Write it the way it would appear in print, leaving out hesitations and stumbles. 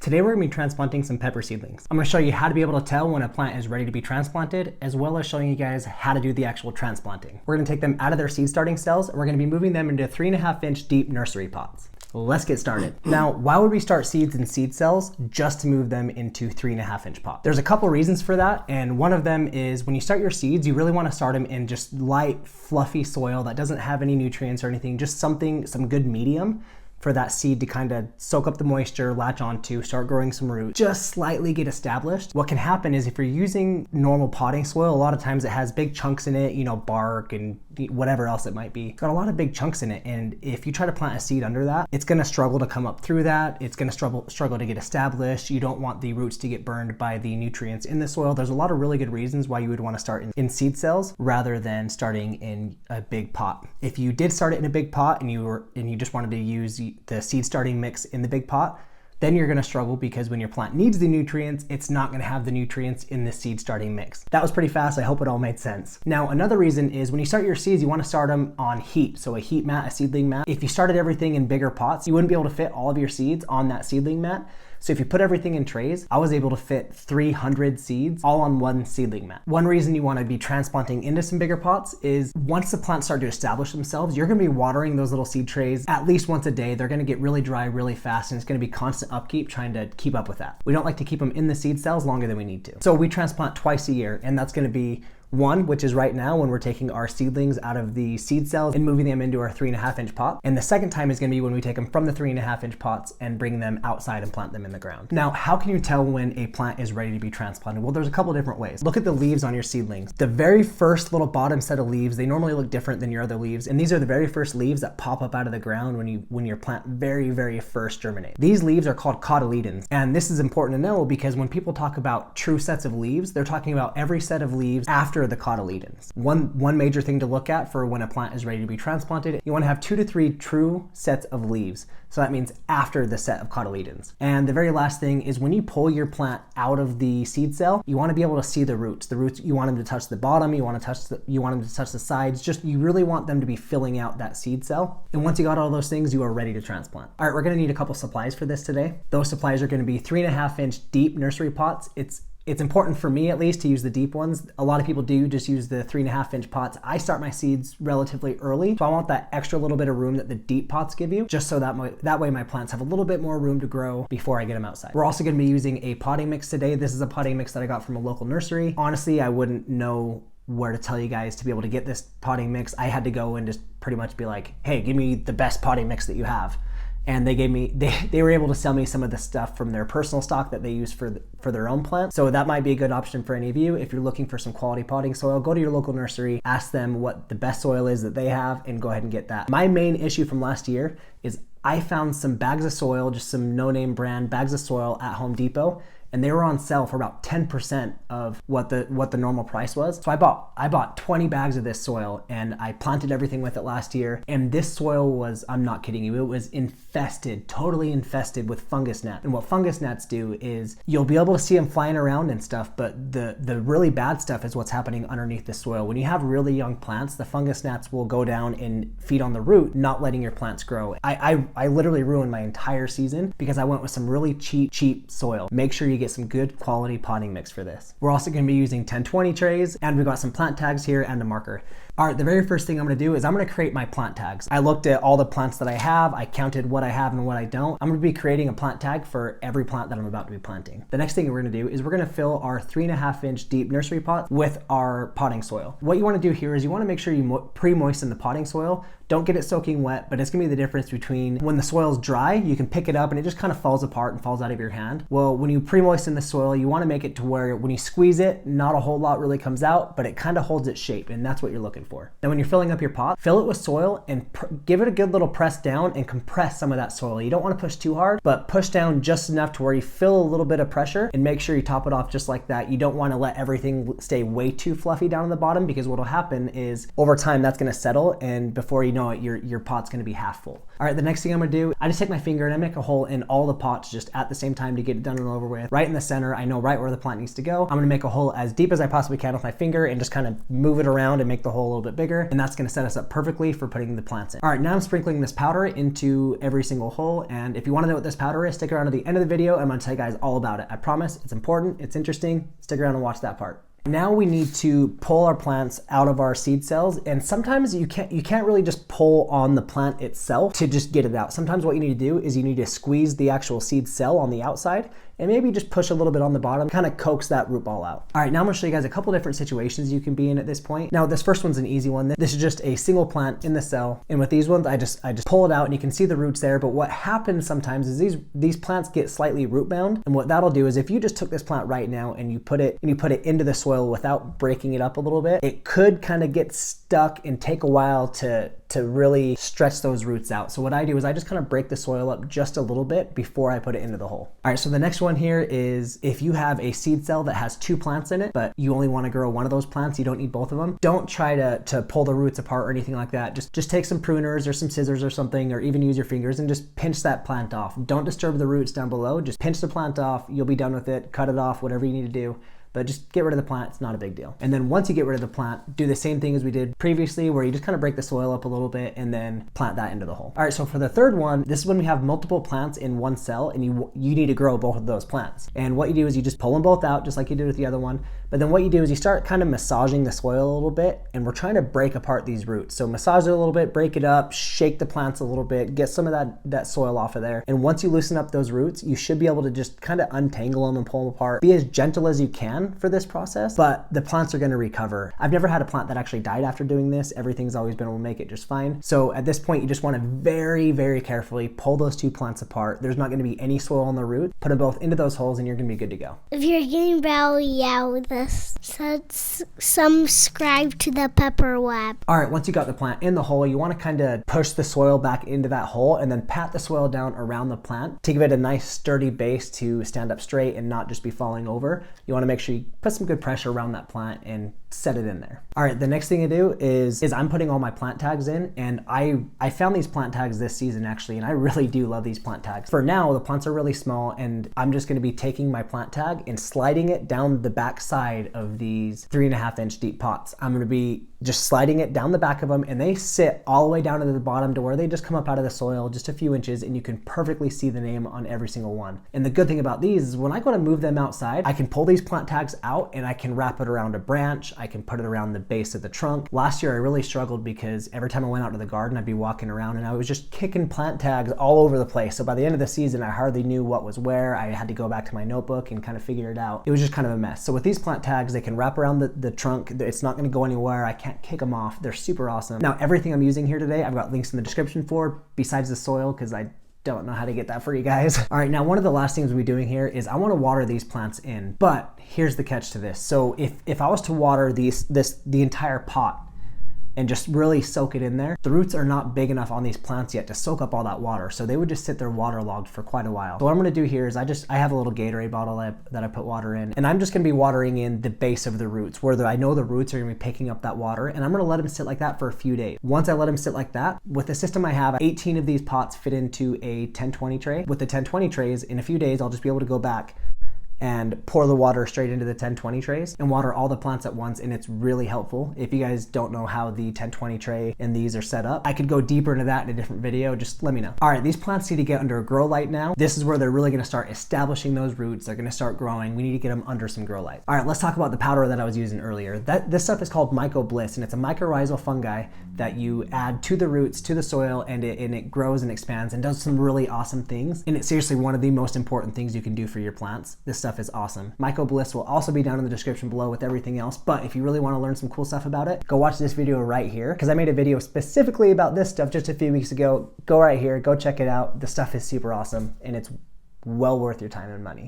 Today we're going to be transplanting some pepper seedlings. I'm going to show you how to be able to tell when a plant is ready to be transplanted, as well as showing you guys how to do the actual transplanting. We're going to take them out of their seed starting cells, and we're going to be moving them into 3.5-inch deep nursery pots. Let's get started. Now, why would we start seeds in seed cells just to move them into 3.5-inch pots? There's a couple reasons for that, and one of them is when you start your seeds, you really want to start them in just light, fluffy soil that doesn't have any nutrients or anything, just some good medium for that seed to kind of soak up the moisture, latch onto, start growing some roots, just slightly get established. What can happen is if you're using normal potting soil, a lot of times it has big chunks in it, bark and whatever else it might be. It's got a lot of big chunks in it, and if you try to plant a seed under that, it's going to struggle to come up through that. It's going to struggle to get established. You don't want the roots to get burned by the nutrients in the soil. There's a lot of really good reasons why you would want to start in seed cells rather than starting in a big pot. If you did start it in a big pot and you just wanted to use the seed starting mix in the big pot, then you're going to struggle because when your plant needs the nutrients, it's not going to have the nutrients in the seed starting mix. That was pretty fast. I hope it all made sense. Now, another reason is when you start your seeds, you want to start them on heat. So a heat mat, a seedling mat. If you started everything in bigger pots, you wouldn't be able to fit all of your seeds on that seedling mat. So if you put everything in trays, I was able to fit 300 seeds all on one seedling mat. One reason you want to be transplanting into some bigger pots is once the plants start to establish themselves, you're going to be watering those little seed trays at least once a day. They're going to get really dry really fast, and it's going to be constant upkeep trying to keep up with that. We don't like to keep them in the seed cells longer than we need to. So we transplant twice a year, and that's going to be one, which is right now when we're taking our seedlings out of the seed cells and moving them into our 3.5-inch pot. And the second time is going to be when we take them from the 3.5-inch pots and bring them outside and plant them in the ground. Now, how can you tell when a plant is ready to be transplanted? Well, there's a couple different ways. Look at the leaves on your seedlings. The very first little bottom set of leaves, they normally look different than your other leaves. And these are the very first leaves that pop up out of the ground when your plant very first germinates. These leaves are called cotyledons. And this is important to know because when people talk about true sets of leaves, they're talking about every set of leaves after the cotyledons. One major thing to look at for when a plant is ready to be transplanted, you want to have 2 to 3 true sets of leaves. So that means after the set of cotyledons. And the very last thing is when you pull your plant out of the seed cell, you want to be able to see the roots. The roots, you want them to touch the bottom, you want them to touch the sides, you really want them to be filling out that seed cell. And once you got all those things, you are ready to transplant. All right, we're going to need a couple supplies for this today. Those supplies are going to be 3.5-inch deep nursery pots. It's important for me at least to use the deep ones. A lot of people do just use the 3.5-inch pots. I start my seeds relatively early, so I want that extra little bit of room that the deep pots give you, just so that way my plants have a little bit more room to grow before I get them outside. We're also going to be using a potting mix today. This is a potting mix that I got from a local nursery. Honestly, I wouldn't know where to tell you guys to be able to get this potting mix. I had to go and just pretty much be like, hey, give me the best potting mix that you have. And they were able to sell me some of the stuff from their personal stock that they use for their own plants. So that might be a good option for any of you. If you're looking for some quality potting soil, go to your local nursery, ask them what the best soil is that they have, and go ahead and get that. My main issue from last year is I found some bags of soil, just some no-name brand bags of soil at Home Depot, and they were on sale for about 10% of what the normal price was. So I bought 20 bags of this soil, and I planted everything with it last year. And this soil was, I'm not kidding you, it was infested, totally infested with fungus gnats. And what fungus gnats do is you'll be able to see them flying around and stuff, but the really bad stuff is what's happening underneath the soil. When you have really young plants, the fungus gnats will go down and feed on the root, not letting your plants grow. I literally ruined my entire season because I went with some really cheap soil. Make sure you get some good quality potting mix for this. We're also going to be using 1020 trays, and we've got some plant tags here and a marker. All right, the very first thing I'm going to do is I'm going to create my plant tags. I looked at all the plants that I have, I counted what I have and what I don't. I'm going to be creating a plant tag for every plant that I'm about to be planting. The next thing we're going to do is we're going to fill our 3.5-inch deep nursery pot with our potting soil. What you want to do here is you want to make sure you pre-moisten the potting soil. Don't get it soaking wet, but it's going to be the difference between when the soil's dry, you can pick it up and it just kind of falls apart and falls out of your hand. Well, when you pre-moisten the soil, you want to make it to where when you squeeze it, not a whole lot really comes out, but it kind of holds its shape, and that's what you're looking for. Then when you're filling up your pot, fill it with soil and give it a good little press down and compress some of that soil. You don't want to push too hard, but push down just enough to where you feel a little bit of pressure, and make sure you top it off just like that. You don't want to let everything stay way too fluffy down on the bottom, because what will happen is over time that's going to settle, and before you know it, your pot's gonna be half full. All right, the next thing I'm gonna do, I just take my finger and I make a hole in all the pots just at the same time to get it done and over with. Right in the center, I know right where the plant needs to go. I'm gonna make a hole as deep as I possibly can with my finger and just kind of move it around and make the hole a little bit bigger. And that's gonna set us up perfectly for putting the plants in. All right, now I'm sprinkling this powder into every single hole. And if you wanna know what this powder is, stick around to the end of the video. I'm gonna tell you guys all about it. I promise, it's important, it's interesting. Stick around and watch that part. Now we need to pull our plants out of our seed cells, and sometimes you can't really just pull on the plant itself to just get it out. Sometimes what you need to do is you need to squeeze the actual seed cell on the outside and maybe just push a little bit on the bottom, kind of coax that root ball out. All right, now I'm gonna show you guys a couple different situations you can be in at this point. Now this first one's an easy one. This is just a single plant in the cell, and with these ones, I just pull it out and you can see the roots there, but what happens sometimes is these plants get slightly root bound, and what that'll do is if you just took this plant right now and you put it into the soil without breaking it up a little bit, it could kind of get stuck and take a while to really stretch those roots out. So what I do is I just kind of break the soil up just a little bit before I put it into the hole. All right, so the next one here is if you have a seed cell that has 2 plants in it, but you only want to grow one of those plants, you don't need both of them. Don't try to pull the roots apart or anything like that. Just take some pruners or some scissors or something, or even use your fingers and just pinch that plant off. Don't disturb the roots down below. Just pinch the plant off. You'll be done with it. Cut it off, whatever you need to do. But just get rid of the plant, it's not a big deal. And then once you get rid of the plant, do the same thing as we did previously, where you just kind of break the soil up a little bit and then plant that into the hole. All right, so for the third one, this is when we have multiple plants in one cell and you need to grow both of those plants. And what you do is you just pull them both out, just like you did with the other one. But then what you do is you start kind of massaging the soil a little bit, and we're trying to break apart these roots. So massage it a little bit, break it up, shake the plants a little bit, get some of that soil off of there. And once you loosen up those roots, you should be able to just kind of untangle them and pull them apart. Be as gentle as you can for this process, but the plants are gonna recover. I've never had a plant that actually died after doing this. Everything's always been able to make it just fine. So at this point, you just wanna very, very carefully pull those 2 plants apart. There's not gonna be any soil on the root. Put them both into those holes and you're gonna be good to go. If you're getting value out of this, subscribe to the Pepper Web. All right, once you got the plant in the hole, you wanna kind of push the soil back into that hole and then pat the soil down around the plant to give it a nice sturdy base to stand up straight and not just be falling over. You wanna make sure you put some good pressure around that plant and set it in there. All right, the next thing to do is I'm putting all my plant tags in, and I found these plant tags this season actually, and I really do love these plant tags. For now, the plants are really small, and I'm just gonna be taking my plant tag and sliding it down the back side of these 3.5 inch deep pots. I'm gonna be just sliding it down the back of them, and they sit all the way down to the bottom to where they just come up out of the soil just a few inches, and you can perfectly see the name on every single one. And the good thing about these is when I go to move them outside, I can pull these plant tags out and I can wrap it around a branch. I can put it around the base of the trunk. Last year I really struggled because every time I went out to the garden, I'd be walking around and I was just kicking plant tags all over the place. So by the end of the season, I hardly knew what was where. I had to go back to my notebook and kind of figure it out. It was just kind of a mess. So with these plant tags, they can wrap around the trunk. It's not gonna go anywhere. I can't kick them off. They're super awesome. Now, everything I'm using here today, I've got links in the description for, besides the soil, because I don't know how to get that for you guys. All right, now one of the last things we'll be doing here is I want to water these plants in, but here's the catch to this. So if I was to water the entire pot and just really soak it in there, the roots are not big enough on these plants yet to soak up all that water. So they would just sit there waterlogged for quite a while. So what I'm gonna do here is I have a little Gatorade bottle that I put water in, and I'm just gonna be watering in the base of the roots where I know the roots are gonna be picking up that water, and I'm gonna let them sit like that for a few days. Once I let them sit like that, with the system I have, 18 of these pots fit into a 10-20 tray. With the 10-20 trays, in a few days, I'll just be able to go back and pour the water straight into the 10-20 trays and water all the plants at once, and it's really helpful. If you guys don't know how the 10-20 tray and these are set up, I could go deeper into that in a different video, just let me know. All right, these plants need to get under a grow light now. This is where they're really gonna start establishing those roots. They're gonna start growing. We need to get them under some grow light. All right, let's talk about the powder that I was using earlier. This stuff is called Myco Bliss, and it's a mycorrhizal fungi that you add to the roots, to the soil, and it grows and expands and does some really awesome things. And it's seriously one of the most important things you can do for your plants. This stuff is awesome. Myco Bliss will also be down in the description below with everything else, but if you really want to learn some cool stuff about it, go watch this video right here, because I made a video specifically about this stuff just a few weeks ago. Go right here, go check it out. The stuff is super awesome, and it's well worth your time and money.